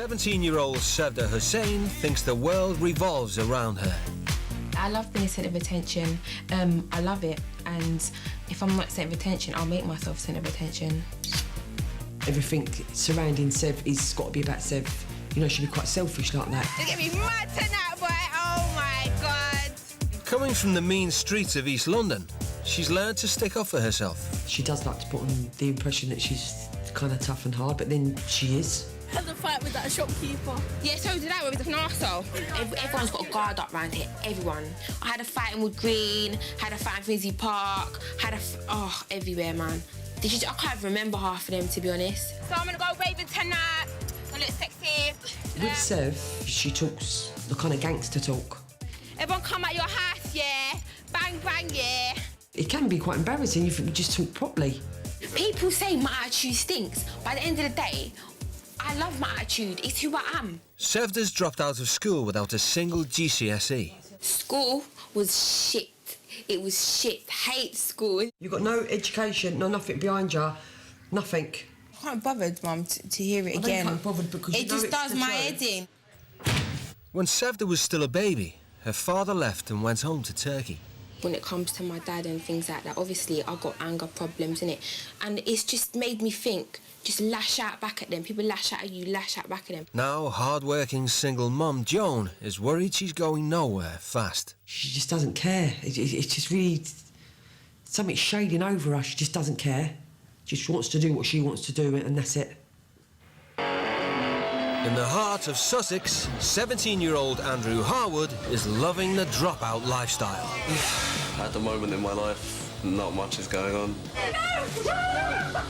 17-year-old Sevda Hussein thinks the world revolves around her. I love being a centre of attention. I love it, and if I'm not centre of attention, I'll make myself centre of attention. Everything surrounding Sev is got to be about Sev. You know, she'd be quite selfish like that. You're getting me mad tonight, boy. Oh my God. Coming from the mean streets of East London, she's learned to stick up for herself. She does like to put on the impression that she's kind of tough and hard, but then she is. I had a fight with that shopkeeper. Yeah, so did I, with an arsehole. Everyone's got a guard up round here, everyone. I had a fight in Wood Green, had a fight in Finsbury Park, everywhere, man. I can't remember half of them, to be honest. So I'm gonna go raving tonight. I look sexy. With Sev, she talks the kind of gangster talk. Everyone come at your house, yeah? Bang, bang, yeah? It can be quite embarrassing if you just talk properly. People say my attitude stinks. By the end of the day, I love my attitude. It's who I am. Sevda's dropped out of school without a single GCSE. School was shit. It was shit. Hate school. You've got no education, no nothing behind you, nothing. I can't be bothered, Mum, to hear it again. I can't be bothered because it just does my head in. When Sevda was still a baby, her father left and went home to Turkey. When it comes to my dad and things like that, obviously I got anger problems, innit? And it's just made me think, just lash out back at them. People lash out at you, lash out back at them. Now, hard-working single mum Joan is worried she's going nowhere fast. She just doesn't care. It's just really something shading over her. She just doesn't care. Just wants to do what she wants to do, and that's it. In the heart of Sussex, 17-year-old Andrew Harwood is loving the dropout lifestyle. At the moment in my life, not much is going on.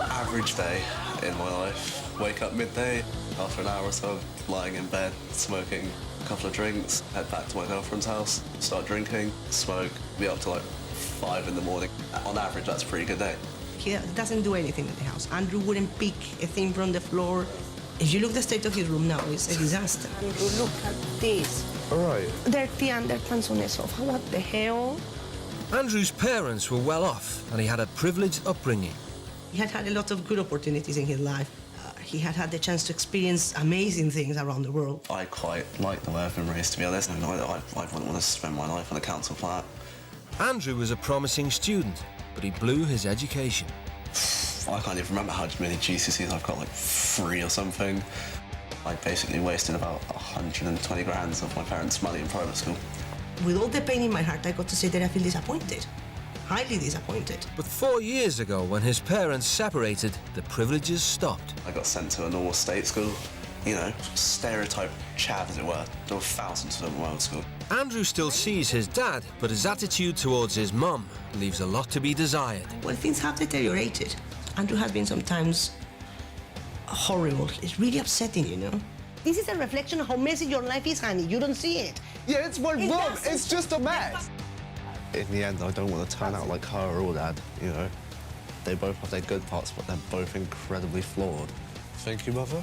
Average day in my life. Wake up midday, after an hour or so, lying in bed, smoking a couple of drinks, head back to my girlfriend's house, start drinking, smoke, be up to like 5 in the morning. On average, that's a pretty good day. He doesn't do anything in the house. Andrew wouldn't pick a thing from the floor. If you look at the state of his room now, it's a disaster. Andrew, look at this. All right. Dirty underpants on the sofa. What the hell? Andrew's parents were well off and he had a privileged upbringing. He had had a lot of good opportunities in his life. He had had the chance to experience amazing things around the world. I quite like the way I've been raised, to be honest. I wouldn't want to spend my life on a council flat. Andrew was a promising student, but he blew his education. I can't even remember how many GCSEs I've got, like 3 or something. I basically wasted about 120 grand of my parents' money in private school. With all the pain in my heart, I got to say that I feel disappointed. Highly disappointed. But 4 years ago, when his parents separated, the privileges stopped. I got sent to a normal state school, you know, stereotype chav, as it were. There were thousands of them in my old school. Andrew still sees his dad, but his attitude towards his mum leaves a lot to be desired. Well, things have deteriorated. Andrew has been sometimes horrible. It's really upsetting, you know? This is a reflection of how messy your life is, honey. You don't see it. Yeah, it's my mum. It's just a mess. In the end, I don't want to turn out like her or Dad, you know? They both have their good parts, but they're both incredibly flawed. Thank you, Mother.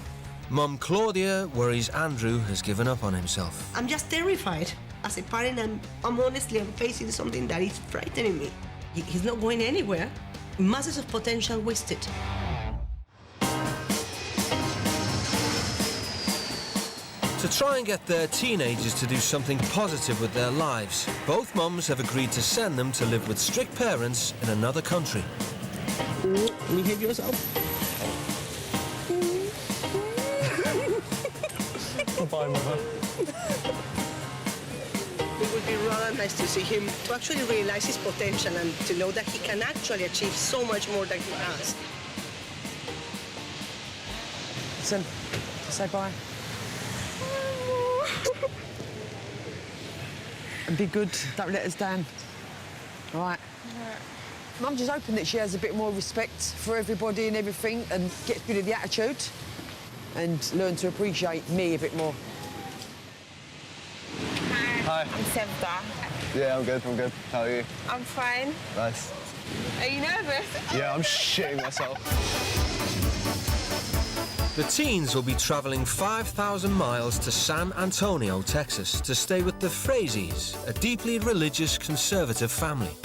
Mum Claudia worries Andrew has given up on himself. I'm just terrified. As a parent, I'm honestly facing something that is frightening me. He's not going anywhere. Masses of potential wasted. To try and get their teenagers to do something positive with their lives, both mums have agreed to send them to live with strict parents in another country. Behave yourself. Bye, Mother. It would be rather nice to see him to actually realize his potential and to know that he can actually achieve so much more than he has. Listen, say bye. And be good, don't let us down. All right? I'm just hoping that she has a bit more respect for everybody and everything and gets rid of the attitude and learn to appreciate me a bit more. Hi. I'm Sevda. Yeah, I'm good. How are you? I'm fine. Nice. Are you nervous? Yeah, I'm shitting myself. The teens will be travelling 5,000 miles to San Antonio, Texas, to stay with the Frazies, a deeply religious, conservative family.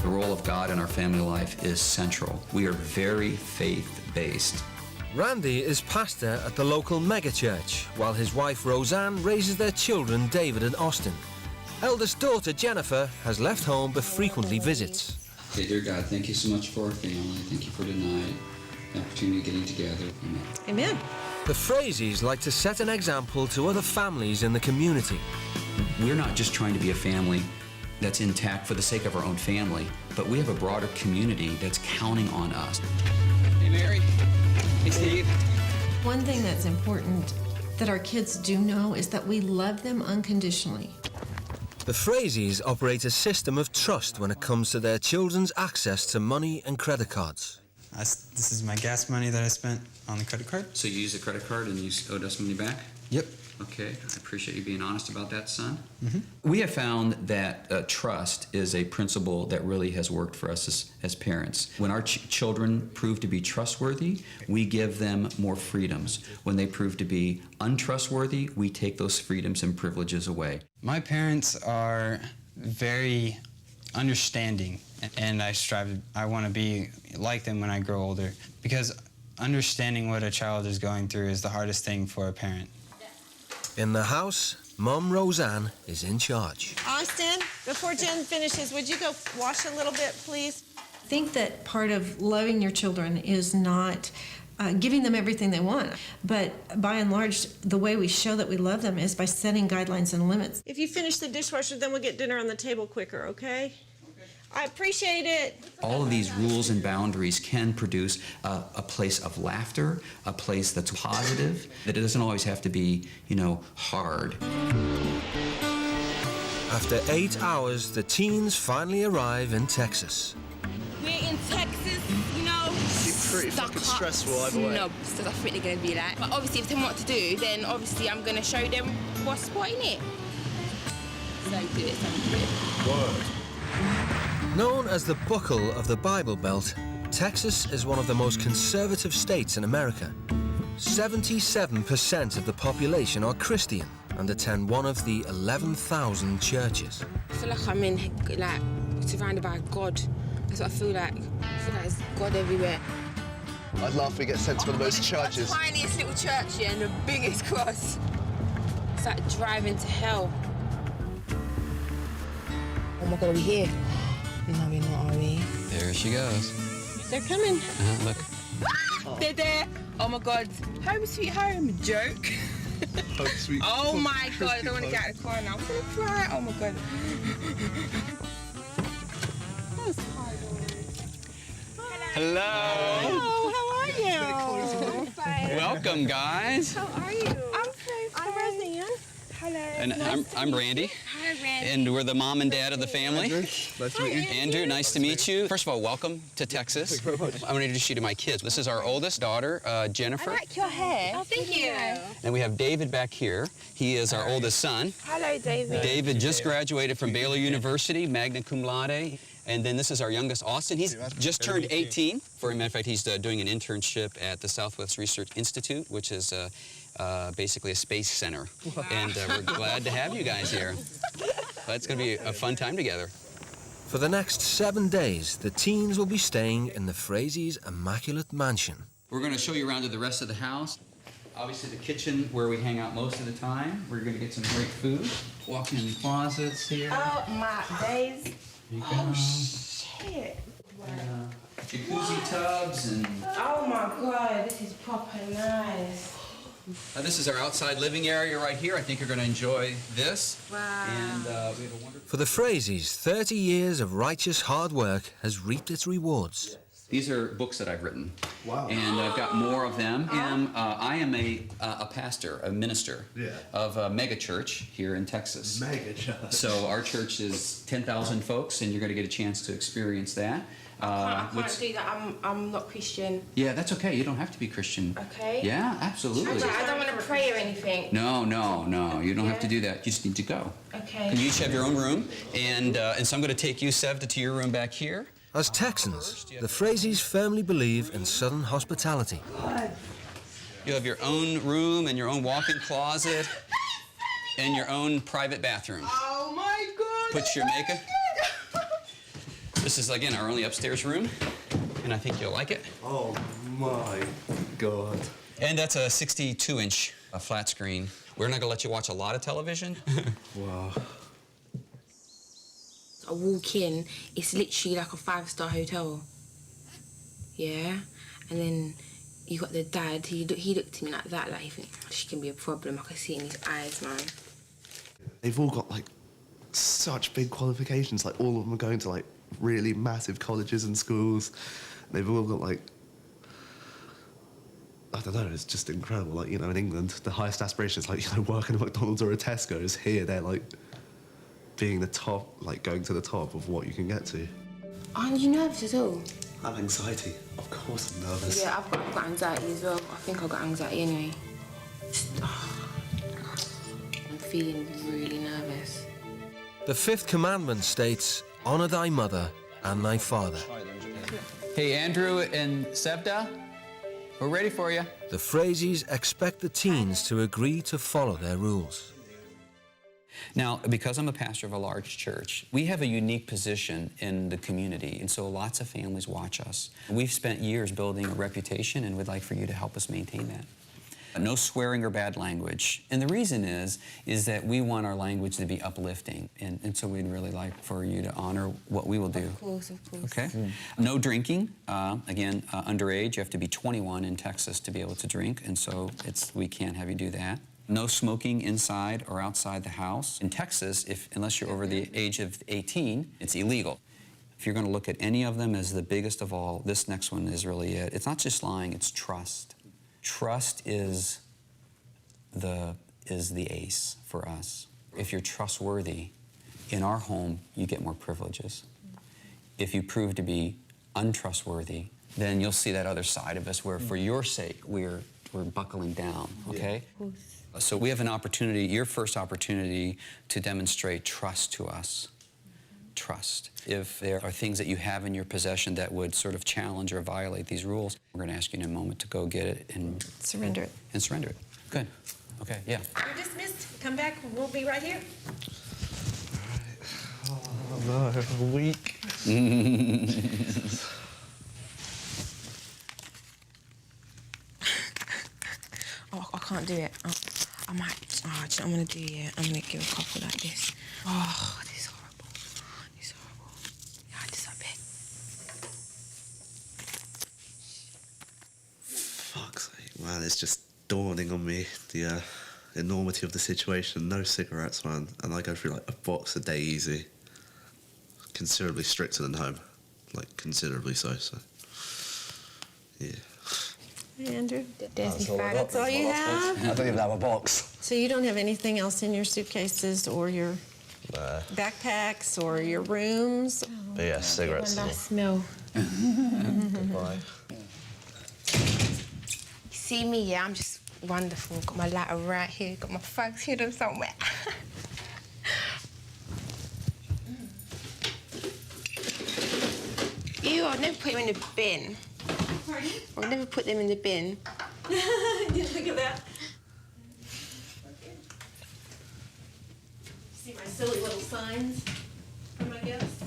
The role of God in our family life is central. We are very faith-based. Randy is pastor at the local megachurch, while his wife Roseanne raises their children David and Austin. Eldest daughter Jennifer has left home but frequently visits. Okay, dear God, thank you so much for our family. Thank you for tonight, the opportunity of getting together. Amen. Amen. The Frazie's like to set an example to other families in the community. We're not just trying to be a family that's intact for the sake of our own family, but we have a broader community that's counting on us. Hey, Mary. Hey, Steve. One thing that's important that our kids do know is that we love them unconditionally. The Frazie's operate a system of trust when it comes to their children's access to money and credit cards. This is my gas money that I spent on the credit card. So you used a credit card and you owed us money back? Yep. Okay, I appreciate you being honest about that, son. Mm-hmm. We have found that trust is a principle that really has worked for us as parents. When our children prove to be trustworthy, we give them more freedoms. When they prove to be untrustworthy, we take those freedoms and privileges away. My parents are very understanding, and I want to be like them when I grow older, because understanding what a child is going through is the hardest thing for a parent. In the house, Mum Roseanne is in charge. Austin, before Jen finishes, would you go wash a little bit, please? I think that part of loving your children is not giving them everything they want, but by and large, the way we show that we love them is by setting guidelines and limits. If you finish the dishwasher, then we'll get dinner on the table quicker, okay? I appreciate it. All of these rules and boundaries can produce a place of laughter, a place that's positive, that it doesn't always have to be, hard. After 8 hours, the teens finally arrive in Texas. We're in Texas, It's pretty fucking stressful either way. No, that's what they're going to be like. But obviously, if they want to do, then obviously I'm going to show them what's what in it. So good. Word. Known as the buckle of the Bible Belt, Texas is one of the most conservative states in America. 77% of the population are Christian and attend one of the 11,000 churches. I feel like I'm surrounded by God. That's what I feel like. I feel like there's God everywhere. I'd laugh if we get sent to one of those churches. The tiniest little church here and the biggest cross. It's like driving to hell. Oh my God, are we here? No, we're not, are we? There she goes. They're coming. Look. They're there. Oh my God. Home sweet home. Joke. Home sweet. Oh my God, I don't want to get out of the car now. I'm gonna cry. Oh my God. Hello. Oh, how are you? Welcome, guys. How are you? I'm Roseanne. Hello. And I'm Randy. Hi, Randy. And we're the mom and dad of the family. Nice to meet you. Andrew, nice to meet you. First of all, welcome to Texas. Thank you very much. I'm going to introduce you to my kids. This is our oldest daughter, Jennifer. I like your hair. Oh, thank you. And we have David back here. He is our oldest son. Hello, David. David just graduated from Baylor University, magna cum laude. And then this is our youngest, Austin. He's just turned 18. For a matter of fact, he's doing an internship at the Southwest Research Institute, which is basically a space center. Wow. And we're glad to have you guys here. It's going to be a fun time together. For the next 7 days, the teens will be staying in the Frazie's immaculate mansion. We're going to show you around to the rest of the house. Obviously the kitchen where we hang out most of the time. We're going to get some great food. Walk in the closets here. Oh my days. There you go. Oh shit. Jacuzzi tubs and... Oh my God, this is proper nice. this is our outside living area right here. I think you're going to enjoy this. Wow. And we have a wonderful... For the Frazie's, 30 years of righteous hard work has reaped its rewards. These are books that I've written. Wow. And I've got more of them. I am a pastor, a minister of a mega church here in Texas. Mega church. So our church is 10,000 folks, and you're going to get a chance to experience that. I can't do that. I'm not Christian. Yeah, that's okay. You don't have to be Christian. Okay. Yeah, absolutely. I don't want to pray or anything. No. You don't have to do that. You just need to go. Okay. And you each have your own room, and so I'm going to take you, Sevda, to your room back here. As Texans, the Frazie's firmly believe in Southern hospitality. You have your own room and your own walk-in closet and your own private bathroom. Oh my God. Put your makeup. This is, again, our only upstairs room, and I think you'll like it. Oh my. God. And that's a 62-inch flat screen. We're not going to let you watch a lot of television. Wow. I walk in, it's literally like a 5-star hotel. Yeah? And then you got the dad, he looked at me like that, like, he think, she can be a problem. I can see it in his eyes, man. They've all got, like, such big qualifications. Like, all of them are going to, like, really massive colleges and schools. They've all got, like, I don't know, it's just incredible. Like, you know, in England, the highest aspiration is, like, you know, working at McDonald's or a Tesco's. Here, they're, like, being the top, like, going to the top of what you can get to. Aren't you nervous at all? I have anxiety. Of course I'm nervous. Yeah, I've got anxiety as well. I think I've got anxiety anyway. I'm feeling really nervous. The fifth commandment states, "Honour thy mother and thy father." Hey, Andrew and Sevda, we're ready for you. The Phrases expect the teens to agree to follow their rules. Now, because I'm a pastor of a large church, we have a unique position in the community, and so lots of families watch us. We've spent years building a reputation, and we'd like for you to help us maintain that. No swearing or bad language. And the reason is that we want our language to be uplifting, and so we'd really like for you to honor what we will do. Of course, of course. Okay? No drinking. Again, underage. You have to be 21 in Texas to be able to drink, and so we can't have you do that. No smoking inside or outside the house. In Texas, unless you're over the age of 18, it's illegal. If you're going to look at any of them as the biggest of all, this next one is really it. It's not just lying, it's trust. Trust is the ace for us. If you're trustworthy, in our home, you get more privileges. If you prove to be untrustworthy, then you'll see that other side of us where, for your sake, we're buckling down, okay? Yeah. So we have an opportunity, your first opportunity, to demonstrate trust to us. Trust. If there are things that you have in your possession that would sort of challenge or violate these rules, we're going to ask you in a moment to go get it and surrender it. And surrender it. Good. Okay, yeah. You're dismissed. Come back. We'll be right here. Oh, no, I'm weak. Oh, I can't do it. I might. Oh, do you know what I'm gonna do? Yeah, I'm gonna give a couple like this. Oh, this is horrible. This is horrible. Yeah, this up here. Fuck's sake, man, it's just dawning on me, the enormity of the situation. No cigarettes, man, and I go through like a box a day easy. Considerably stricter than home, like considerably so. Yeah. Hey, Andrew. That's all you have? I don't even have a box. So you don't have anything else in your suitcases or your backpacks or your rooms? But yeah, cigarettes. One last smell. Goodbye. You see me, yeah? I'm just wonderful. Got my lighter right here. Got my fags hidden somewhere. Ew, I'd never put them in the bin. Pardon? I'd never put them in the bin. Look at that. See my silly little signs from my guests?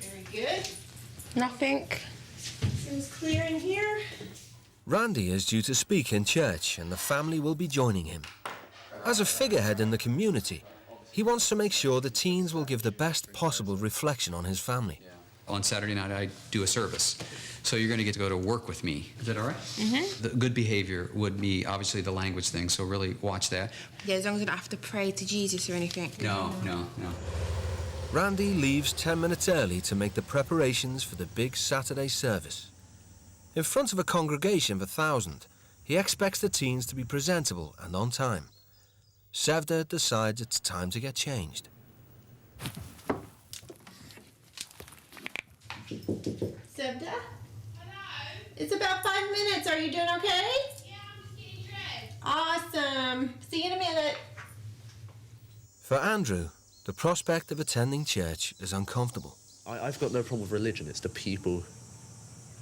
Very good. Nothing. Seems clear in here. Randy is due to speak in church, and the family will be joining him. As a figurehead in the community, he wants to make sure the teens will give the best possible reflection on his family. On Saturday night, I do a service. So you're going to get to go to work with me. Is that all right? Mm-hmm. The good behavior would be obviously the language thing, so really watch that. Yeah, as long as I don't have to pray to Jesus or anything. No. Randy leaves 10 minutes early to make the preparations for the big Saturday service. In front of a congregation of 1,000, he expects the teens to be presentable and on time. Sevda decides it's time to get changed. Sevda? Hello? It's about 5 minutes. Are you doing okay? Yeah, I'm just getting dressed. Awesome. See you in a minute. For Andrew, the prospect of attending church is uncomfortable. I've got no problem with religion. It's the people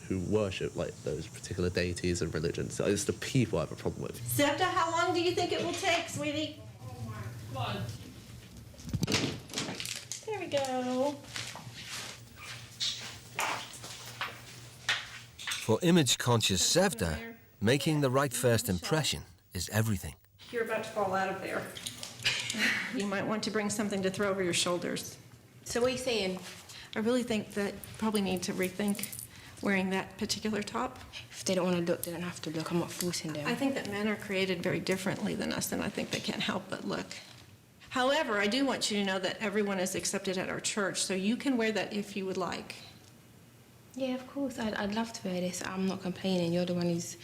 who worship like those particular deities and religions. It's the people I have a problem with. Sevda, how long do you think it will take, sweetie? Oh my God. There we go. For image-conscious Sevda, making the right first impression is everything. You're about to fall out of there. You might want to bring something to throw over your shoulders. So what are you saying? I really think that you probably need to rethink wearing that particular top. If they don't want to look, they don't have to look. I'm not forcing them. I think that men are created very differently than us, and I think they can't help but look. However, I do want you to know that everyone is accepted at our church, so you can wear that if you would like. Yeah, of course. I'd love to wear this. I'm not complaining. You're the one who's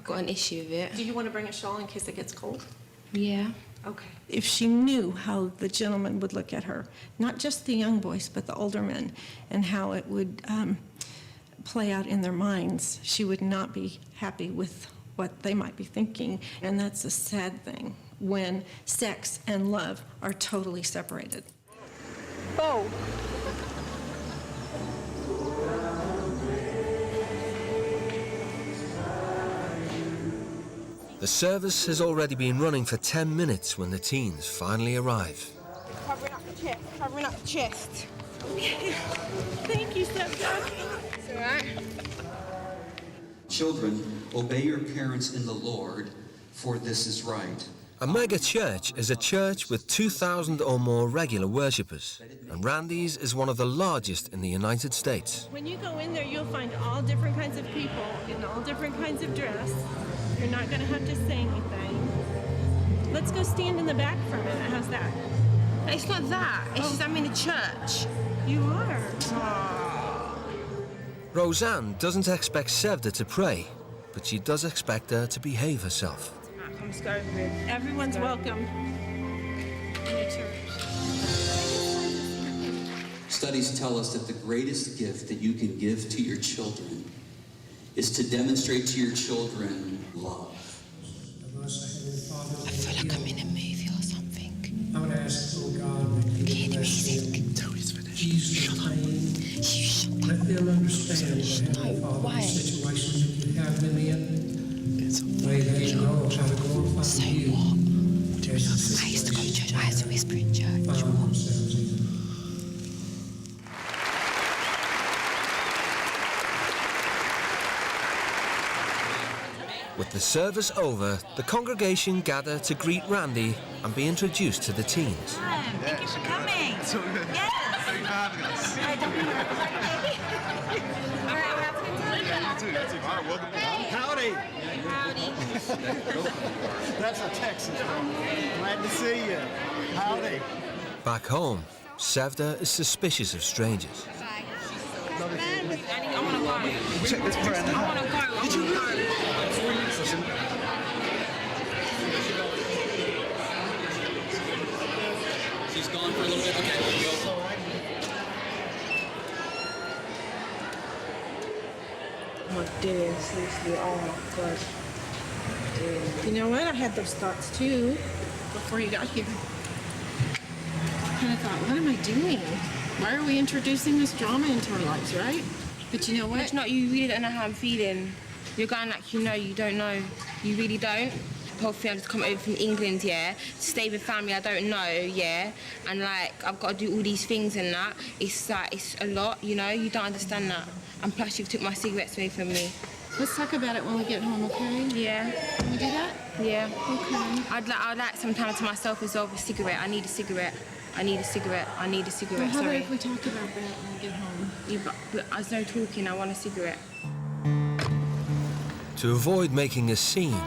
got an issue with it. Do you want to bring a shawl in case it gets cold? Yeah. Okay. If she knew how the gentleman would look at her, not just the young boys, but the older men, and how it would play out in their minds, she would not be happy with what they might be thinking. And that's a sad thing when sex and love are totally separated. Bo. The service has already been running for 10 minutes when the teens finally arrive. Covering up the chest, covering up the chest. Thank you, Sevda. It's all right. Children, obey your parents in the Lord, for this is right. A mega church is a church with 2,000 or more regular worshippers, and Randy's is one of the largest in the United States. When you go in there, you'll find all different kinds of people in all different kinds of dress. You're not going to have to say anything. Let's go stand in the back for a minute. How's that? It's not that. It's just I'm in a church. You are. Roseanne doesn't expect Sevda to pray, but she does expect her to behave herself. I'm just going with it. Everyone's welcome in the church. Studies tell us that the greatest gift that you can give to your children is to demonstrate to your children love. I feel like I'm in a movie or something. I would ask, oh God, that you Can you hear the music? No, he's finished. shut up. You shut up. Let them understand, Heavenly Father, why? the situation that you have them in. May they know how to glorify So you. what? I used to go to church. I used to whisper in church. Found themselves in. With the service over, the congregation gather to greet Randy and be introduced to the teens. Thank you for coming. Yes. Thank you for having us. All right, we'll have a good time. You too. All right, welcome. Howdy. That's a Texas one. Glad to see you. Howdy. Back home, Sevda is suspicious of strangers. I want to go. Check this friend. I want to go. Did you She's gone for a little bit. Okay, go. Oh, dear, seriously. Oh, my God. You know what? I had those thoughts too before you got here. And I thought, what am I doing? Why are we introducing this drama into our lives, right? But you know what? It's not, you really don't know how I'm feeling. You're going like you know, you don't know. You really don't. Hopefully I've just come over from England, yeah, to stay with family I don't know, yeah, and like I've got to do all these things and that. It's like, it's a lot, you know, you don't understand that. And plus you've took my cigarettes away from me. Let's talk about it when we get home, okay? Yeah. Can we do that? Yeah. Okay. I'd like some time to myself as well with a cigarette. I need a cigarette. I need a cigarette. I need a cigarette, Well, how sorry. about if we talk about that when we get home? Yeah, but there's no talking, I want a cigarette. To avoid making a scene,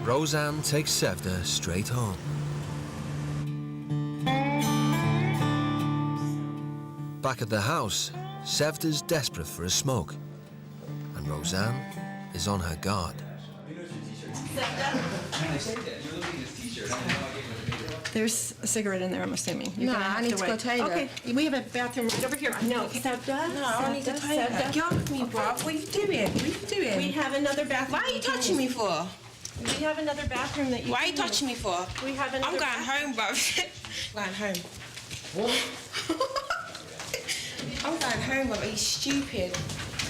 Roseanne takes Sevda straight home. Back at the house, Sevda's desperate for a smoke, and Roseanne is on her guard. There's a cigarette in there, I'm assuming. You're No, gonna have I need to go wait. toilet. Okay, we have a bathroom right over here. No, Sevda. No, I need to toilet. Get off me, bruv. What are you doing? What are you doing? We have another bathroom. Why are you touching me for? We have another bathroom that you Why are you can touching me use. for? We have another I'm going bathroom. home, bruv. I'm going home. I'm going home, bruv. Are you stupid?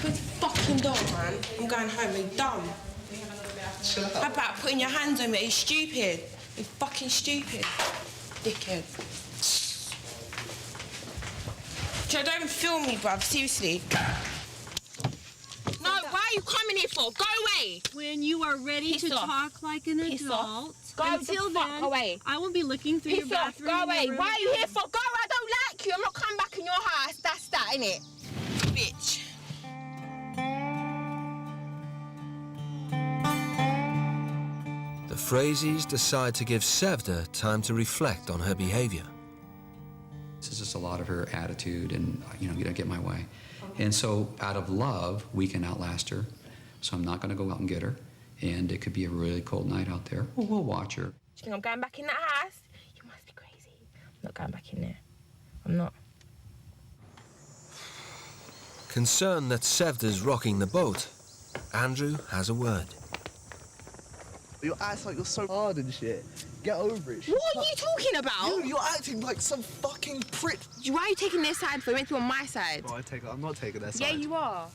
Good fucking dog, man. I'm going home. Are you dumb? How about putting your hands on me? Are you stupid? You fucking stupid. Dickhead. Joe, don't even film me, bruv. Seriously. No, why are you coming here for? Go away. When you are ready Piss to off. talk like an Piss adult, off. Go until the fuck then, away. I will be looking through your Piss off. bathroom. Go and your away. room. Why are you here for? Go. I don't like you. I'm not coming back in your house. That's that, innit? Bitch. The Frazies decide to give Sevda time to reflect on her behaviour. This is just a lot of her attitude and, you don't get my way. And so out of love, we can outlast her. So I'm not going to go out and get her. And it could be a really cold night out there. Well, we'll watch her. Do you think I'm going back in that house? You must be crazy. I'm not going back in there. I'm not. Concerned that Sevda's rocking the boat, Andrew has a word. Your ass like you're so hard and shit. Get over it. What are you talking about? You're acting like some fucking prick. Why are you taking their side for? You meant to be on my side. Oh, I'm not taking their side. Yeah, you are.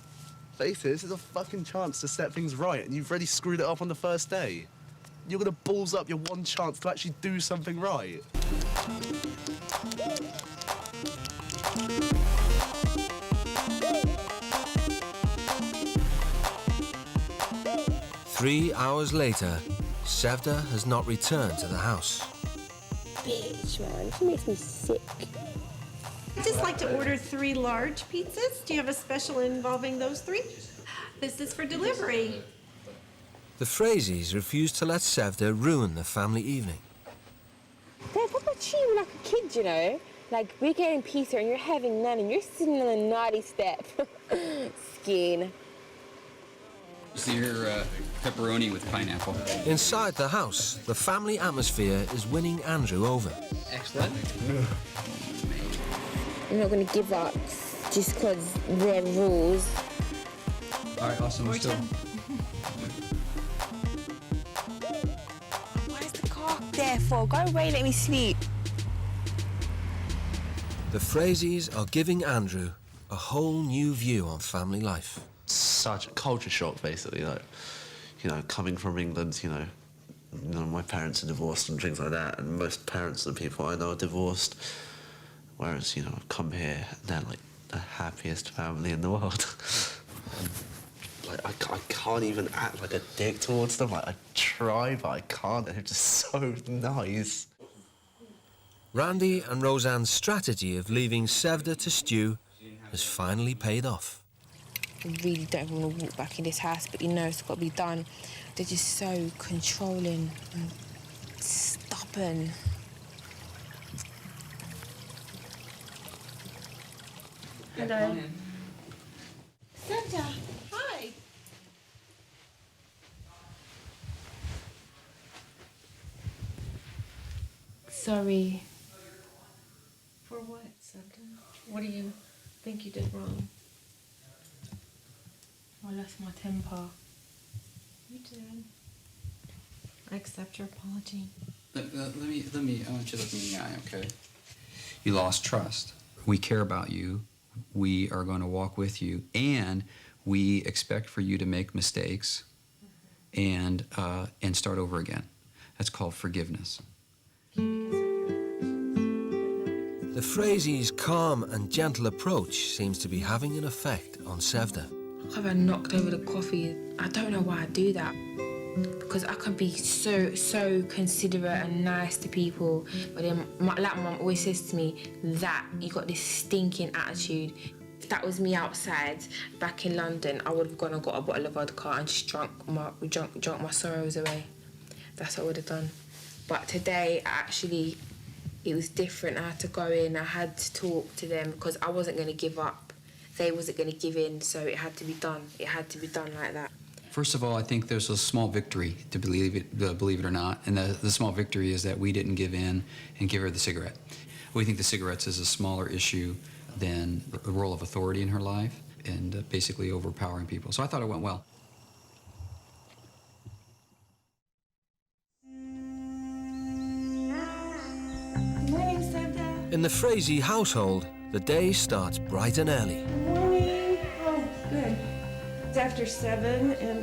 Face it, this is a fucking chance to set things right, and you've already screwed it up on the first day. You're gonna balls up your one chance to actually do something right. Three hours later, Sevda has not returned to the house. Bitch, man. She makes me sick. I'd just like to order 3 large pizzas. Do you have a special involving those 3? This is for delivery. The Frazies refuse to let Sevda ruin the family evening. Dad, how about you like a kid, you know? Like, we're getting pizza and you're having none and you're sitting on a naughty step. Skin. See your pepperoni with pineapple. Inside the house, the family atmosphere is winning Andrew over. Excellent. I'm not going to give up just because they're rules. All right, awesome. Let's do it. Why is the car there for? Go away, let me sleep. The Frazies are giving Andrew a whole new view on family life. Such a culture shock, basically. Like, coming from England, my parents are divorced and things like that, and most parents and people I know are divorced. Whereas, I've come here and they're like the happiest family in the world. Like, I can't even act like a dick towards them. Like, I try, but I can't. They're just so nice. Randy and Roseanne's strategy of leaving Sevda to stew has finally paid off. I really don't even want to walk back in this house, but it's got to be done. They're just so controlling and stubborn. Hello. Sevda, hi. Sorry. For what, Sevda? What do you think you did wrong? I lost my temper. You did. I accept your apology. I want you to look me in the eye, okay? You lost trust. We care about you. We are going to walk with you, and we expect for you to make mistakes and start over again. That's called forgiveness. The Frazies' calm and gentle approach seems to be having an effect on Sevda. I've knocked over the coffee. I don't know why I do that. Because I can be so considerate and nice to people, but then, like my mum always says to me, that you got this stinking attitude. If that was me outside back in London, I would have gone and got a bottle of vodka and just drunk my sorrows away. That's what I would have done. But today, it was different. I had to go in. I had to talk to them because I wasn't going to give up. They wasn't going to give in, so it had to be done. It had to be done like that. First of all, I think there's a small victory, to believe it or not, and the small victory is that we didn't give in and give her the cigarette. We think the cigarettes is a smaller issue than the role of authority in her life and basically overpowering people. So I thought it went well. Good morning, Sevda. In the Frazee household, the day starts bright and early. Good morning. Oh, good. It's after 7, and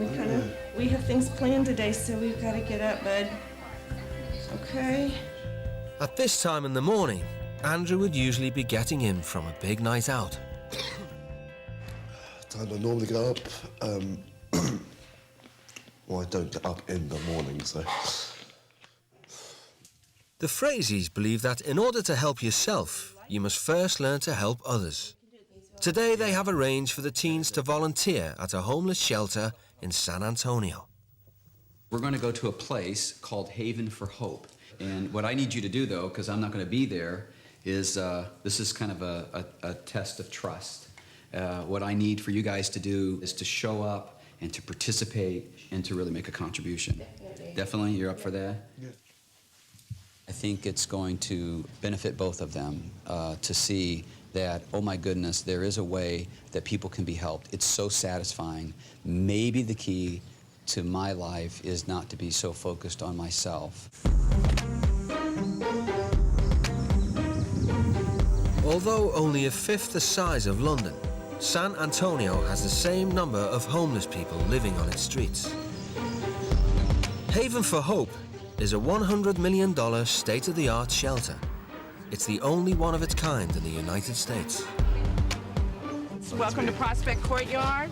we have things planned today, so we've got to get up, bud. Okay. At this time in the morning, Andrew would usually be getting in from a big night out. Time I normally get up, Well, I don't get up in the morning, so... The Frazies believe that in order to help yourself, you must first learn to help others. Today they have arranged for the teens to volunteer at a homeless shelter in San Antonio. We're going to go to a place called Haven for Hope. And what I need you to do, though, because I'm not going to be there, is this is kind of a test of trust. What I need for you guys to do is to show up and to participate and to really make a contribution. Definitely, you're up for that? Yeah. I think it's going to benefit both of them to see that, oh my goodness, there is a way that people can be helped. It's so satisfying. Maybe the key to my life is not to be so focused on myself. Although only a fifth the size of London, San Antonio has the same number of homeless people living on its streets. Haven for Hope is a $100 million state-of-the-art shelter. It's the only one of its kind in the United States. Welcome to Prospect Courtyard.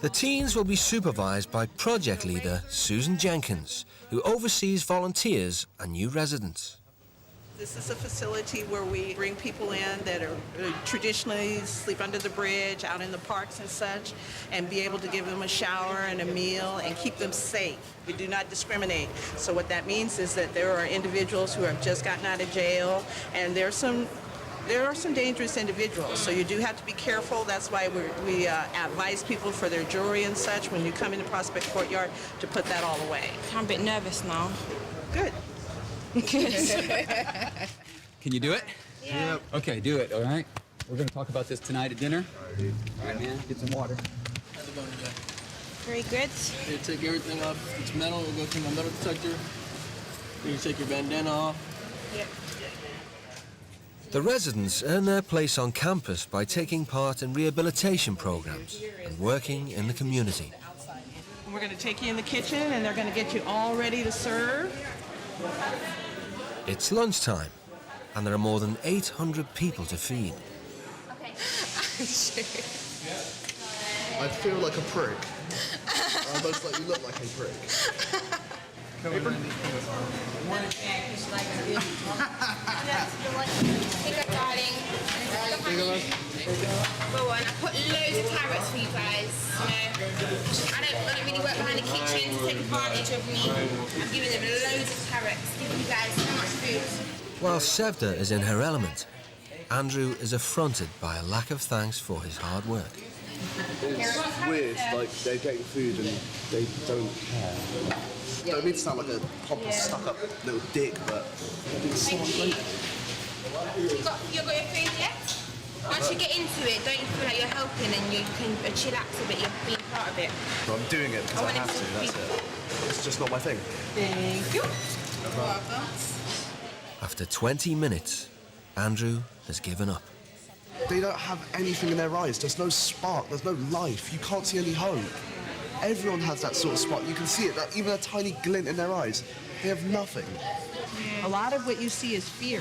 The teens will be supervised by project leader Susan Jenkins, who oversees volunteers and new residents. This is a facility where we bring people in that are traditionally sleep under the bridge, out in the parks and such, and be able to give them a shower and a meal and keep them safe. We do not discriminate. So what that means is that there are individuals who have just gotten out of jail, and there are some dangerous individuals, so you do have to be careful. That's why we advise people for their jewelry and such when you come into Prospect Courtyard to put that all away. I'm a bit nervous now. Good. Good. Can you do it? Yeah. Okay, do it, all right? We're going to talk about this tonight at dinner. All right, man, get some water. How's it going today? Very good. Here, take everything off. It's metal. We'll go through my metal detector. You take your bandana off. Yep. The residents earn their place on campus by taking part in rehabilitation programs and working in the community. We're going to take you in the kitchen, and they're going to get you all ready to serve. It's lunchtime, and there are more than 800 people to feed. I feel like a prick. Almost like you look like a prick. Paper? Well, and I put loads of carrots for you guys. I don't really work behind the kitchen to take advantage of me. I'm giving them loads of carrots, giving you guys so much food. While Sevda is in her element, Andrew is affronted by a lack of thanks for his hard work. It's weird, like they're getting food and they don't care. I don't mean to sound like a pompous, stuck-up little dick, but they're so ungrateful. You got your food yet? Once you get into it, don't you feel like you're helping and you can chillax a bit, you're being part of it? But I'm doing it because I have to, that's it. It's just not my thing. Thank you. You're welcome. After 20 minutes, Andrew has given up. They don't have anything in their eyes. There's no spark, there's no life. You can't see any hope. Everyone has that sort of spark. You can see it, that even a tiny glint in their eyes. They have nothing. A lot of what you see is fear.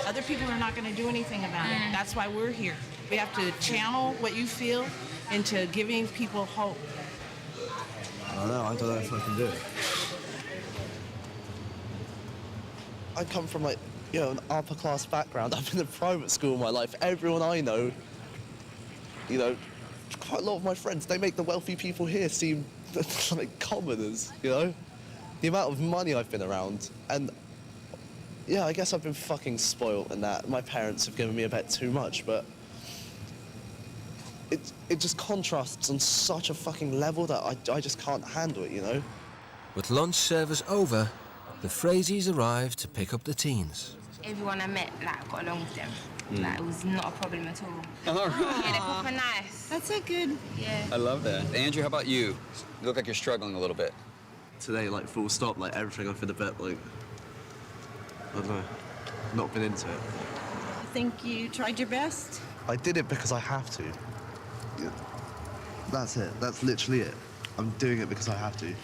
Other people are not going to do anything about it. That's why we're here. We have to channel what you feel into giving people hope. I don't know if I can do it. I come from an upper class background. I've been in private school my life. Everyone I know, quite a lot of my friends, they make the wealthy people here seem like commoners, The amount of money I've been around, and yeah, I guess I've been fucking spoiled in that. My parents have given me a bit too much, but it just contrasts on such a fucking level that I just can't handle it, With lunch service over, the Frazies arrive to pick up the teens. Everyone I met, got along with them. It was not a problem at all. All right. Yeah, they're proper nice. That's so good. Yeah. I love that. Andrew, how about you? You look like you're struggling a little bit. Today, full stop, everything I've been a bit, I don't know, not been into it. I think you tried your best. I did it because I have to. Yeah. That's it. That's literally it. I'm doing it because I have to.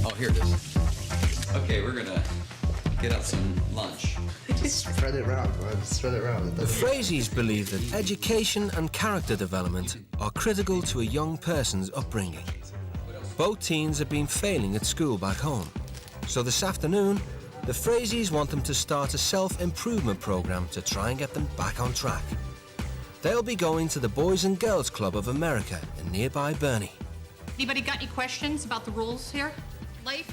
Oh, here it is. Okay, we're gonna get out some lunch. Just spread it around, man. Spread it around. The Frazies believe that education and character development are critical to a young person's upbringing. Both teens have been failing at school back home, so this afternoon, the Frazies want them to start a self-improvement program to try and get them back on track. They'll be going to the Boys and Girls Club of America in nearby Burney. Anybody got any questions about the rules here?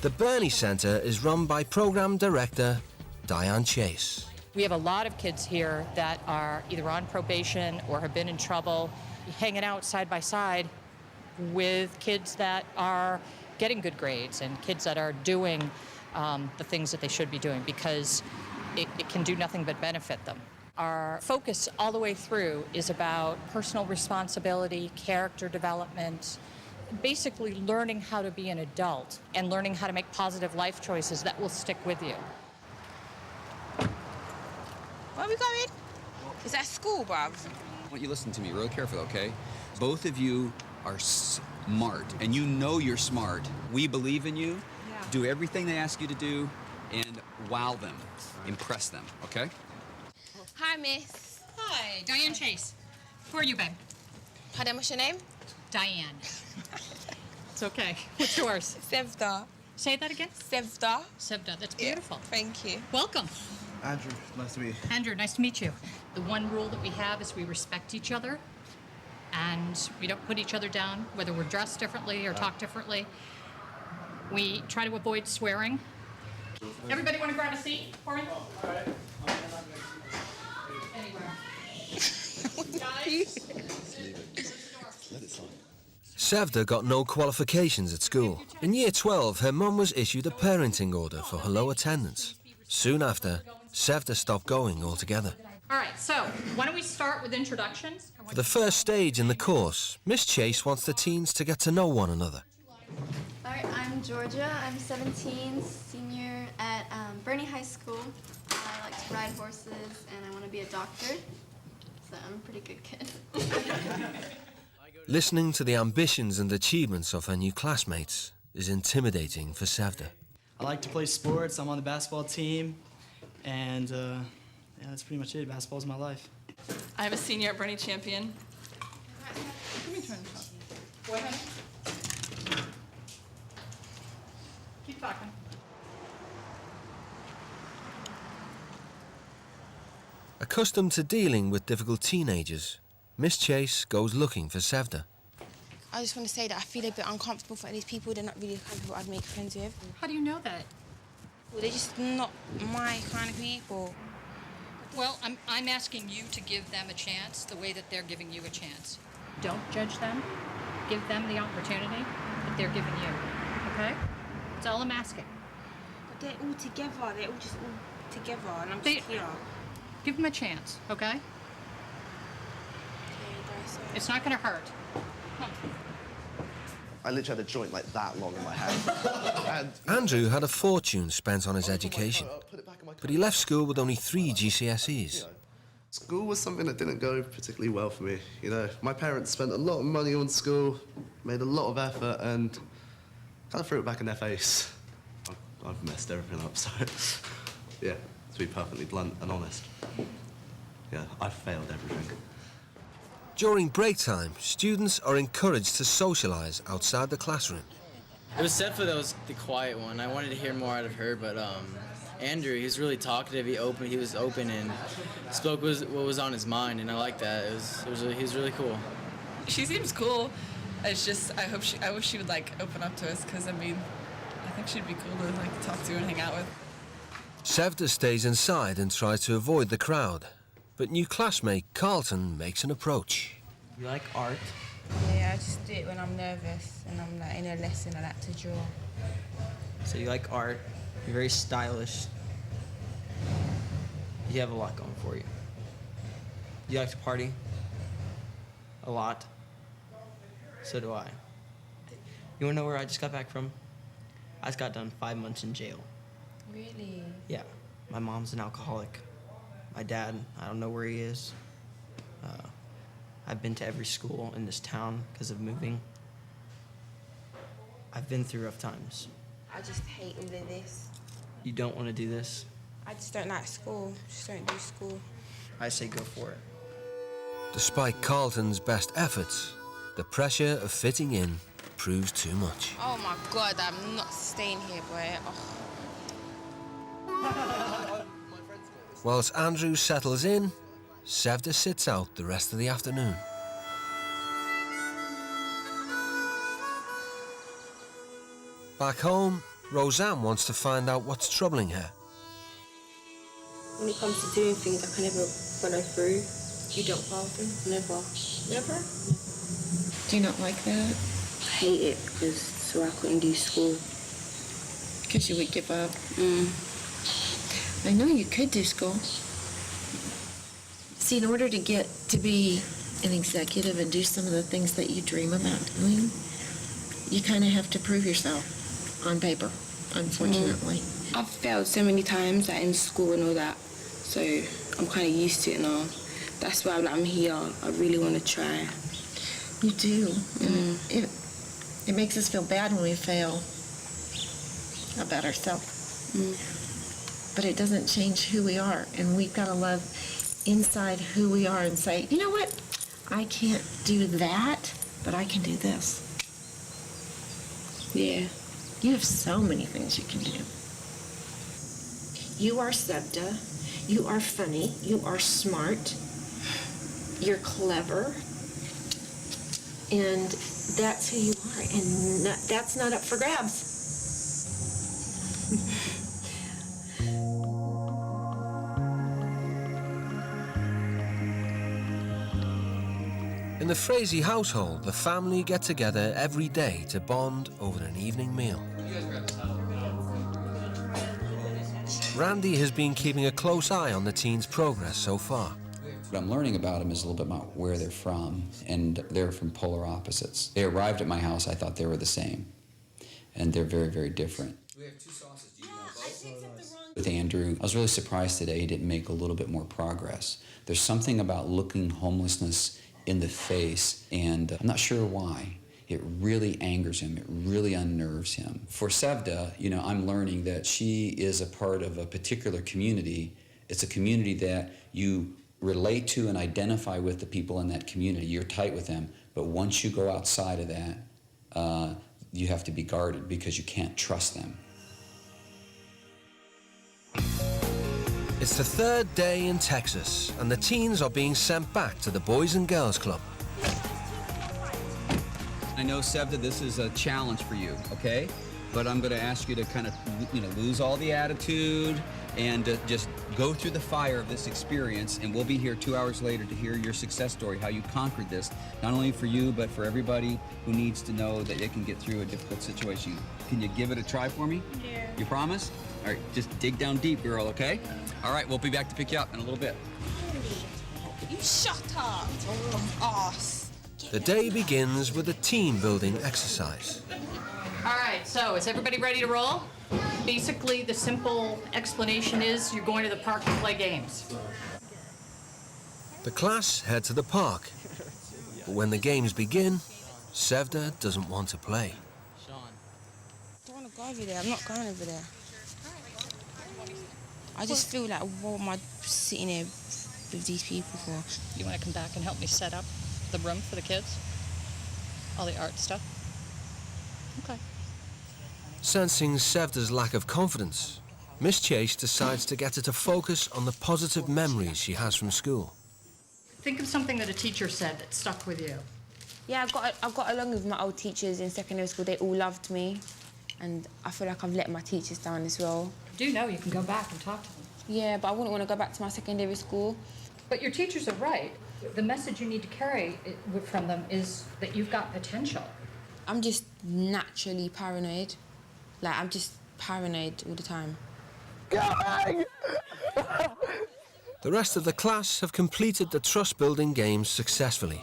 The Burney Centre is run by Programme Director Diane Chase. We have a lot of kids here that are either on probation or have been in trouble, hanging out side by side with kids that are getting good grades and kids that are doing the things that they should be doing, because it can do nothing but benefit them. Our focus all the way through is about personal responsibility, character development, basically learning how to be an adult and learning how to make positive life choices that will stick with you. Where are we going? Is that school, bruv? I want you to listen to me real carefully, okay? Both of you are smart, and you know you're smart. We believe in you. Yeah. Do everything they ask you to do, and wow them, impress them, okay? Hi, miss. Hi, Diane Chase. Who are you, babe? Pardon, what's your name? Diane. It's okay. What's yours? Sevda. Say that again? Sevda. Sevda, that's beautiful. Yeah, thank you. Welcome. Andrew, nice to meet you. Andrew, nice to meet you. The one rule that we have is we respect each other, and we don't put each other down, whether we're dressed differently or talk differently. We try to avoid swearing. Everybody want to grab a seat for me? All right. Anywhere. Sevda got no qualifications at school. In year 12, her mum was issued a parenting order for her low attendance. Soon after, Sevda stopped going altogether. All right, so why don't we start with introductions? For the first stage in the course, Miss Chase wants the teens to get to know one another. All right, I'm Georgia. I'm 17, senior at Burney High School. I like to ride horses and I want to be a doctor, so I'm a pretty good kid. Listening to the ambitions and achievements of her new classmates is intimidating for Sevda. I like to play sports. I'm on the basketball team, and yeah, that's pretty much it. Basketball's my life. I'm a senior at Burney Champion. Go ahead. Keep talking. Accustomed to dealing with difficult teenagers, Miss Chase goes looking for Sevda. I just want to say that I feel a bit uncomfortable for these people. They're not really the kind of people I'd make friends with. How do you know that? Well, they're just not my kind of people. Well, I'm asking you to give them a chance the way that they're giving you a chance. Don't judge them. Give them the opportunity that they're giving you, okay? That's all I'm asking. But they're all together. They're all just all together, and I'm just here. Give them a chance, okay? It's not going to hurt. I literally had a joint like that long in my hand. Andrew had a fortune spent on his education, but he left school with only 3 GCSEs. School was something that didn't go particularly well for me. You know, my parents spent a lot of money on school, made a lot of effort, and kind of threw it back in their face. I've messed everything up, so yeah, to be perfectly blunt and honest. Yeah, I've failed everything. During break time, students are encouraged to socialise outside the classroom. It was Sevda that was the quiet one. I wanted to hear more out of her, but Andrew, he was really talkative. He was open and spoke what was on his mind, and I liked that. He was really cool. She seems cool. It's just I wish she would like open up to us, because I mean, I think she'd be cool to like talk to and hang out with. Sevda stays inside and tries to avoid the crowd, but new classmate Carlton makes an approach. You like art? Yeah, I just do it when I'm nervous and I'm like in a lesson. I like to draw. So you like art. You're very stylish. You have a lot going for you. You like to party? A lot. So do I. You wanna know where I just got back from? I just got done 5 months in jail. Really? Yeah. My mom's an alcoholic. My dad, I don't know where he is. I've been to every school in this town because of moving. I've been through rough times. I just hate all of this. You don't want to do this? I just don't like school. Just don't do school. I say go for it. Despite Carlton's best efforts, the pressure of fitting in proves too much. Oh my God, I'm not staying here, boy. Oh. Whilst Andrew settles in, Sevda sits out the rest of the afternoon. Back home, Roseanne wants to find out what's troubling her. When it comes to doing things, I can never follow through. You don't follow through? Never. Never? Do you not like that? I hate it because so I couldn't do school. Because you would give up. I know you could do school. See, in order to get to be an executive and do some of the things that you dream about doing, you kind of have to prove yourself on paper, unfortunately. I've failed so many times like, in school and all that, so I'm kind of used to it now. That's why I'm here. I really want to try. You do. It makes us feel bad when we fail about ourselves. But it doesn't change who we are, and we've got to love inside who we are and say, you know what? I can't do that, but I can do this. Yeah. You have so many things you can do. You are Sevda. You are funny. You are smart. You're clever. And that's who you are. And that's not up for grabs. In the Frazee household, the family get together every day to bond over an evening meal. Randy has been keeping a close eye on the teens' progress so far. What I'm learning about them is a little bit about where they're from, and they're from polar opposites. They arrived at my house, I thought they were the same, and they're very, very different. We have 2 sauces. Do you know both? With Andrew, I was really surprised today he didn't make a little bit more progress. There's something about looking homelessness in the face, and I'm not sure why. It really angers him. It really unnerves him. For Sevda, you know, I'm learning that she is a part of a particular community. It's a community that you relate to and identify with the people in that community. You're tight with them, but once you go outside of that, you have to be guarded because you can't trust them. It's the 3rd day in Texas, and the teens are being sent back to the Boys and Girls Club. I know, Sevda, this is a challenge for you, okay? But I'm going to ask you to kind of, lose all the attitude and just go through the fire of this experience, and we'll be here 2 hours later to hear your success story, how you conquered this, not only for you, but for everybody who needs to know that they can get through a difficult situation. Can you give it a try for me? Yeah. You promise? All right, just dig down deep, girl, okay? All right, we'll be back to pick you up in a little bit. You shut up. Ass. The day begins with a team-building exercise. All right, so is everybody ready to roll? Basically, the simple explanation is you're going to the park to play games. The class head to the park, but when the games begin, Sevda doesn't want to play. I don't want to go over there. I'm not going over there. I just feel like, what am I sitting here with these people for? You want to come back and help me set up the room for the kids? All the art stuff? Okay. Sensing Sevda's lack of confidence, Miss Chase decides to get her to focus on the positive memories she has from school. Think of something that a teacher said that stuck with you. Yeah, I got along with my old teachers in secondary school. They all loved me, and I feel like I've let my teachers down as well. You do know you can go back and talk to them. Yeah, but I wouldn't want to go back to my secondary school. But your teachers are right. The message you need to carry from them is that you've got potential. I'm just naturally paranoid. Like, I'm just paranoid all the time. The rest of the class have completed the trust-building games successfully,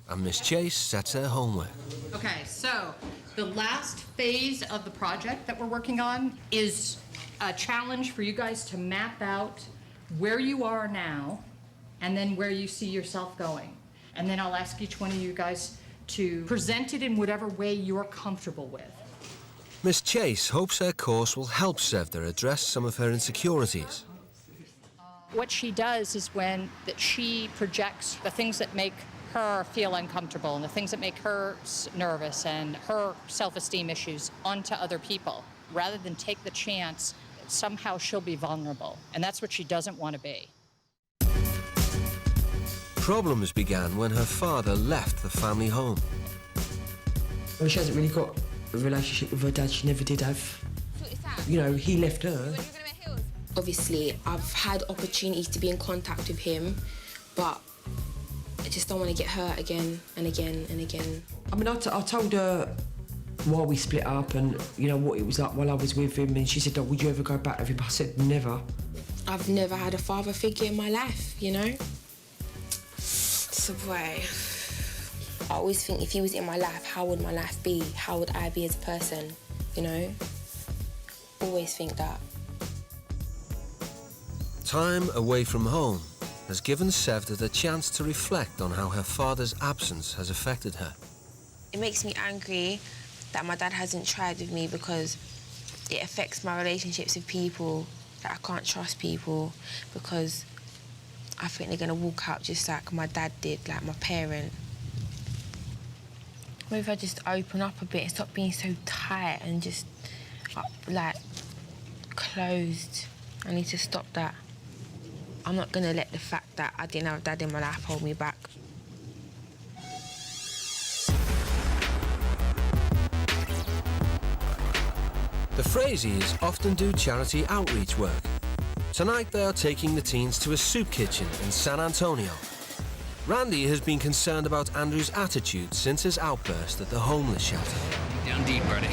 and Miss Chase sets her homework. Okay, so the last phase of the project that we're working on is a challenge for you guys to map out where you are now and then where you see yourself going. And then I'll ask each one of you guys to present it in whatever way you're comfortable with. Miss Chase hopes her course will help Sevda address some of her insecurities. What she does is when that she projects the things that make her feel uncomfortable and the things that make her nervous and her self-esteem issues onto other people, rather than take the chance that somehow she'll be vulnerable. And that's what she doesn't want to be. Problems began when her father left the family home. Well, she hasn't really got a relationship with her dad. She never did have. You know, he left her. Obviously, I've had opportunities to be in contact with him, but I just don't want to get hurt again and again and again. I mean, I told her why we split up and, you know, what it was like while I was with him, and she said, oh, would you ever go back with him? I said, never. I've never had a father figure in my life, you know? So, boy, I always think if he was in my life, how would my life be? How would I be as a person, you know? Always think that. Time away from home has given Sevda the chance to reflect on how her father's absence has affected her. It makes me angry that my dad hasn't tried with me because it affects my relationships with people, that I can't trust people because I think they're going to walk out just like my dad did, like my parent. Maybe if I just open up a bit and stop being so tight and just, like, closed. I need to stop that. I'm not going to let the fact that I didn't have a dad in my life hold me back. The Frazies often do charity outreach work. Tonight they are taking the teens to a soup kitchen in San Antonio. Randy has been concerned about Andrew's attitude since his outburst at the homeless shelter. Down deep, buddy.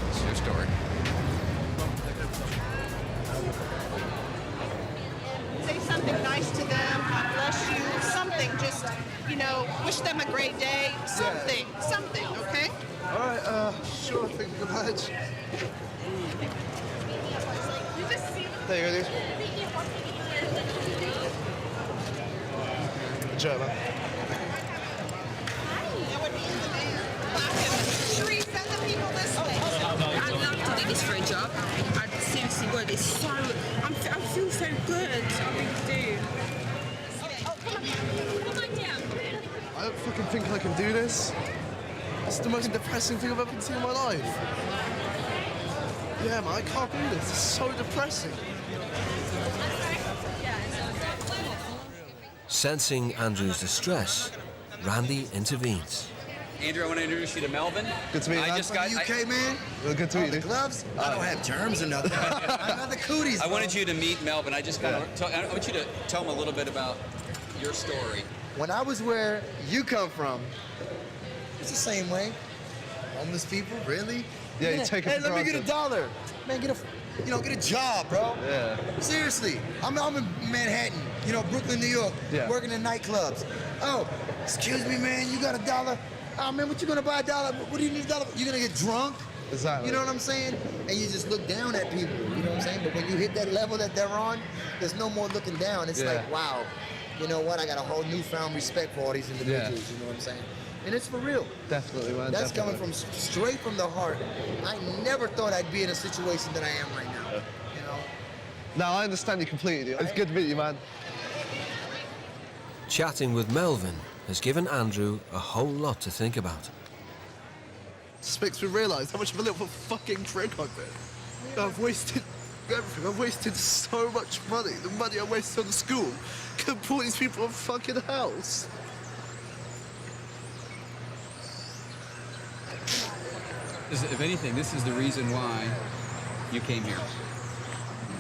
It's your story. Say something nice to them, God bless you, something, just, you know, wish them a great day, something, okay? All right, sure, thank you very much. There you go, dude. Enjoy it, man. Sheree, send the people this way. I'd love to do this for a job. I seriously would. It's so... I feel so good. I really do. I don't fucking think I can do this. It's the most depressing thing I've ever seen in my life. Yeah, man, I can't do this. It's so depressing. Sensing Andrew's distress, Randy intervenes. Andrew, I want to introduce you to Melvin. Good to meet you, man. just got UK, man? Well, good to meet you. Gloves? I don't have germs or nothing. I got the cooties. I wanted you to meet Melvin. I want you to tell him a little bit about your story. When I was where you come from, it's the same way. Homeless people, really? Yeah, you take it Hey, for let me get granted. $1. Man, get a job, bro. Yeah. Seriously, I'm in Manhattan, Brooklyn, New York, working in nightclubs. Oh, excuse me, man, you got $1? Oh, man, what you gonna buy $1? What do you need $1? You gonna get drunk? Exactly. You know what I'm saying? And you just look down at people, you know what I'm saying? But when you hit that level that they're on, there's no more looking down. It's like, wow, you know what? I got a whole newfound respect for all these individuals, you know what I'm saying? And it's for real. Definitely, man. That's coming from straight from the heart. I never thought I'd be in a situation that I am right now, you know? No, I understand you completely. It's good to meet you, man. Chatting with Melvin has given Andrew a whole lot to think about. Just makes me realise how much of a little fucking prick I've been. I've wasted everything. I've wasted so much money. The money I wasted on the school could have bought these people a fucking house. If anything, this is the reason why you came here.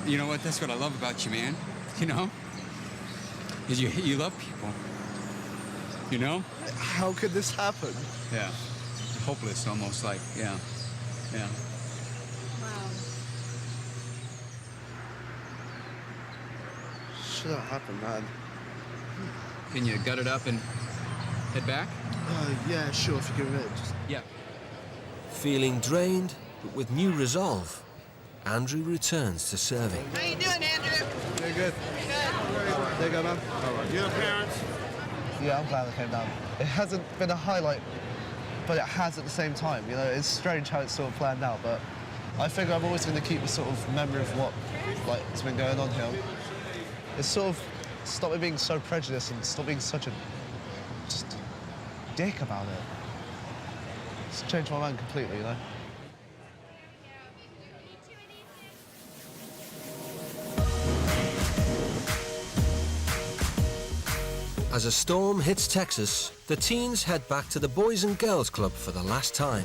You know what? That's what I love about you, man. You know? Is you love people. You know? How could this happen? Yeah. Hopeless, almost like, yeah. Should have happened, man. Can you gut it up and head back? Yeah, sure, if you give it. Yeah. Feeling drained, but with new resolve, Andrew returns to serving. How you doing, Andrew? Very good. There you go, man. All right. Your parents? Yeah, I'm glad I came down. It hasn't been a highlight, but it has at the same time. You know, it's strange how it's sort of planned out, but I figure I'm always going to keep a sort of memory of what, has been going on here. It's sort of stop me being so prejudiced and stop being such a just dick about it. It's changed my mind completely, you know? As a storm hits Texas, the teens head back to the Boys and Girls Club for the last time.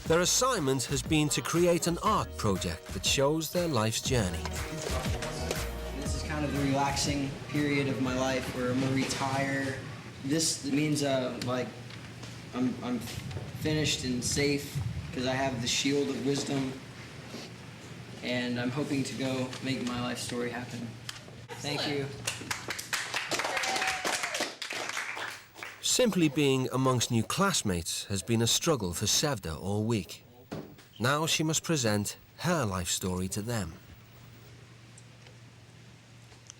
Their assignment has been to create an art project that shows their life's journey. This is kind of the relaxing period of my life where I'm gonna retire. This means like I'm finished and safe because I have the shield of wisdom, and I'm hoping to go make my life story happen. Thank you. Simply being amongst new classmates has been a struggle for Sevda all week. Now she must present her life story to them.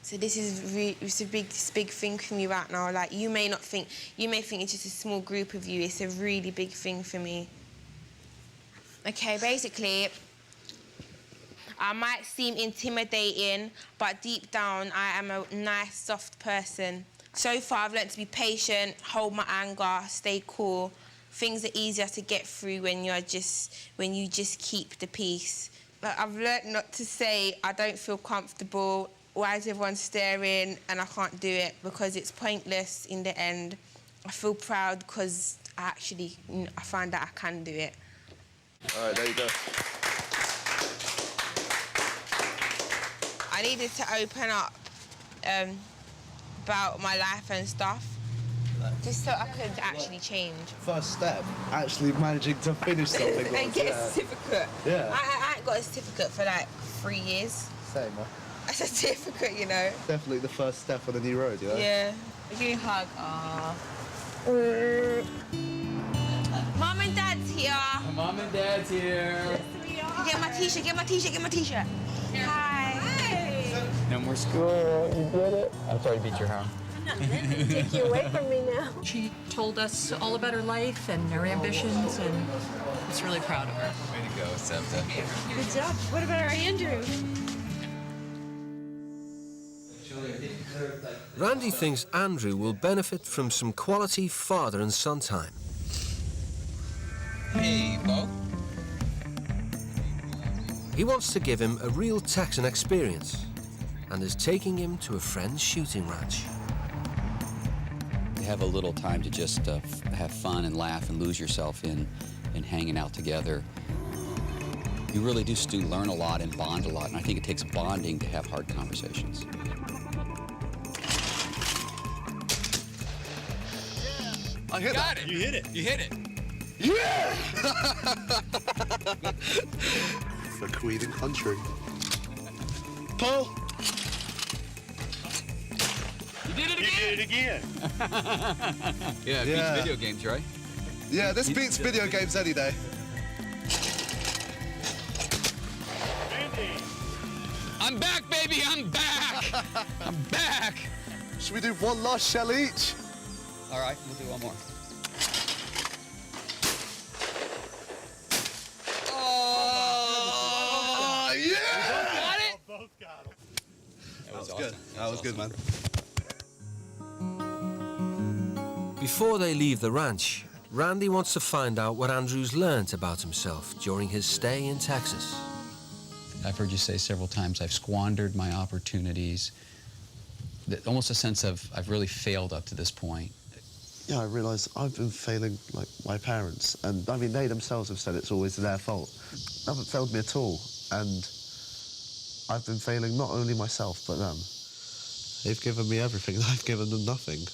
So this is it's a big thing for me right now. Like, you may think it's just a small group of you. It's a really big thing for me. Okay, basically, I might seem intimidating, but deep down, I am a nice, soft person. So far, I've learned to be patient, hold my anger, stay cool. Things are easier to get through when you just keep the peace. But I've learned not to say I don't feel comfortable. Why is everyone staring? And I can't do it because it's pointless in the end. I feel proud because I find that I can do it. All right, there you go. I needed to open up about my life and stuff, just so I could actually change. First step, actually managing to finish something. And get a certificate. Yeah. I ain't got a certificate for like 3 years. Same, huh? A certificate, you know. Definitely the first step on a new road, you know? Yeah. Give me a hug. Mom and Dad's here. Mom and Dad's here. Get my t-shirt, get my t-shirt, get my t-shirt. Hi. No more school. You did it. I'm sorry to beat your hair. I'm not letting you take you away from me now. She told us all about her life and her ambitions, and I was really proud of her. Way to go, Sevda. Good job. What about our Andrew? Randy thinks Andrew will benefit from some quality father and son time. Hey, Bo. He wants to give him a real Texan experience and is taking him to a friend's shooting ranch. Have a little time to just have fun and laugh and lose yourself in hanging out together. You really do learn a lot and bond a lot, and I think it takes bonding to have hard conversations. I hit Got it. You hit it. You hit it. Yeah! For Queen and country. Paul! You did it again. You did it again. Yeah, it beats video games, right? Yeah, this beats video games any day. I'm back, baby. I'm back. I'm back. Should we do one last shell each? All right, we'll do one more. Oh, yeah! Both got it. That was good. That was good, man. Before they leave the ranch, Randy wants to find out what Andrew's learnt about himself during his stay in Texas. I've heard you say several times, I've squandered my opportunities. Almost a sense of, I've really failed up to this point. Yeah, I realise I've been failing like my parents, and I mean they themselves have said it's always their fault. They haven't failed me at all, and I've been failing not only myself but them. They've given me everything, and I've given them nothing.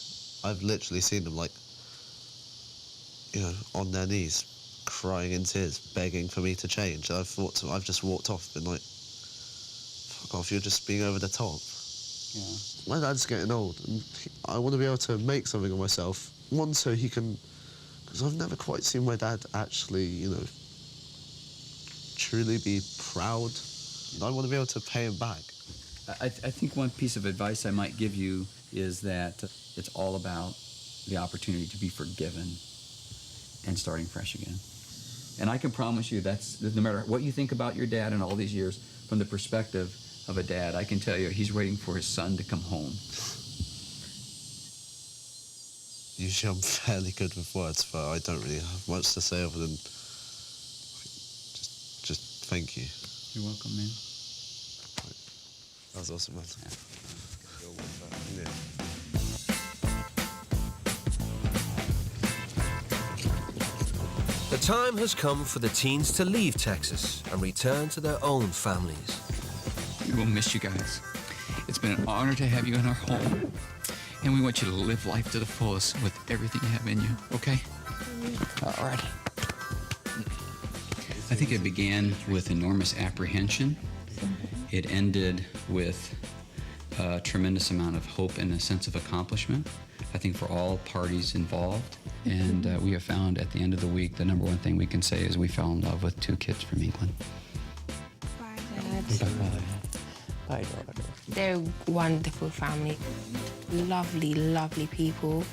I've literally seen them like, you know, on their knees, crying in tears, begging for me to change. I've just walked off, been like, fuck off, you're just being over the top. Yeah. My dad's getting old, and I want to be able to make something of myself. One, so he can, because I've never quite seen my dad actually, you know, truly be proud. I want to be able to pay him back. I think one piece of advice I might give you is that it's all about the opportunity to be forgiven and starting fresh again. And I can promise you that's, no matter what you think about your dad in all these years, from the perspective of a dad, I can tell you he's waiting for his son to come home. Usually I'm fairly good with words, but I don't really have much to say other than just thank you. You're welcome, man. That was awesome, man. Yeah. The time has come for the teens to leave Texas and return to their own families. We will miss you guys. It's been an honor to have you in our home. And we want you to live life to the fullest with everything you have in you, okay? All right. I think it began with enormous apprehension. It ended with a tremendous amount of hope and a sense of accomplishment, I think, for all parties involved. And we have found at the end of the week, the number one thing we can say is we fell in love with 2 kids from England. Bye, Dad. Bye-bye. Bye, daughter. They're a wonderful family. Lovely, lovely people.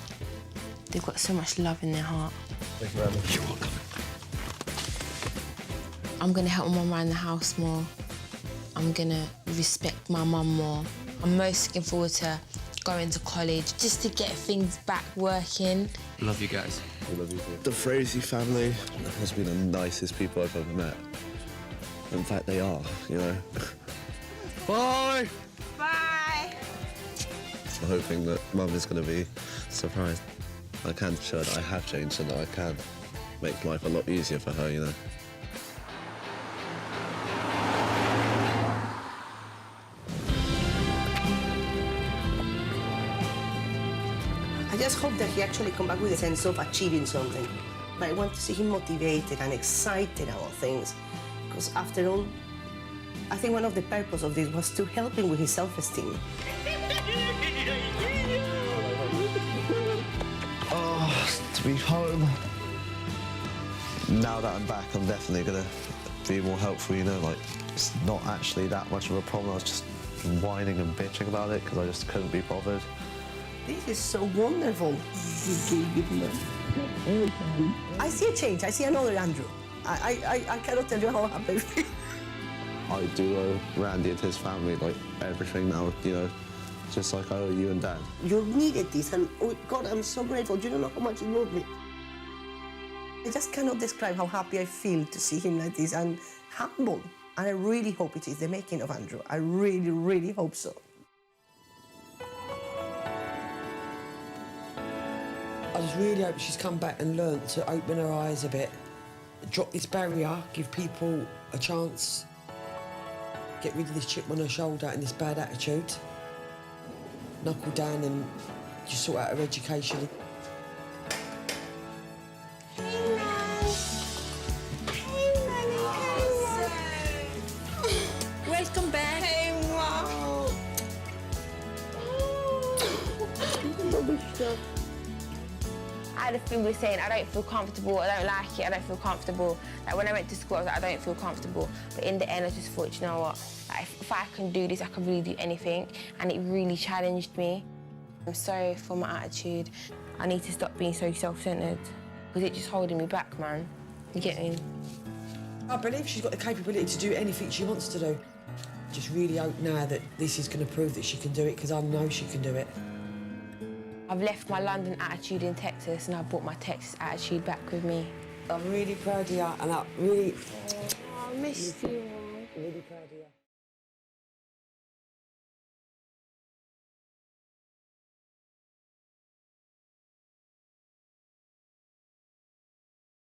They've got so much love in their heart. Thank you very much. You're welcome. I'm gonna help my mum around the house more. I'm gonna respect my mum more. I'm most looking forward to going to college just to get things back working. Love you guys. I love you too. The Frazee family has been the nicest people I've ever met. In fact, they are, you know. Bye! Bye. I'm hoping that Mum is going to be surprised. I can show her that I have changed and that I can make life a lot easier for her, you know. I just hope that he actually come back with a sense of achieving something. I want to see him motivated and excited about things. Because after all, I think one of the purposes of this was to help him with his self-esteem. Oh, to be home. Now that I'm back, I'm definitely gonna be more helpful, you know, like, it's not actually that much of a problem. I was just whining and bitching about it because I just couldn't be bothered. This is so wonderful. I see a change. I see another Andrew. I cannot tell you how happy I feel. I do owe Randy and his family, like, everything now, you know, just like I owe you and Dad. You needed this, and oh God, I'm so grateful. You don't know how much you love me. I just cannot describe how happy I feel to see him like this and humble. And I really hope it is the making of Andrew. I really, really hope so. I just really hope she's come back and learnt to open her eyes a bit, drop this barrier, give people a chance, get rid of this chip on her shoulder and this bad attitude, knuckle down and just sort out her education. Welcome back. Hey, Mom. I had a thing with saying, I don't feel comfortable, I don't like it, I don't feel comfortable. Like when I went to school, I was like, I don't feel comfortable. But in the end, I just thought, you know what? Like, if I can do this, I can really do anything. And it really challenged me. I'm sorry for my attitude. I need to stop being so self-centered because it's just holding me back, man. You get me? I believe she's got the capability to do anything she wants to do. Just really hope now that this is going to prove that she can do it, because I know she can do it. I've left my London attitude in Texas and I brought my Texas attitude back with me. I'm really proud of you, and I really... Oh, I missed you. Really proud of you.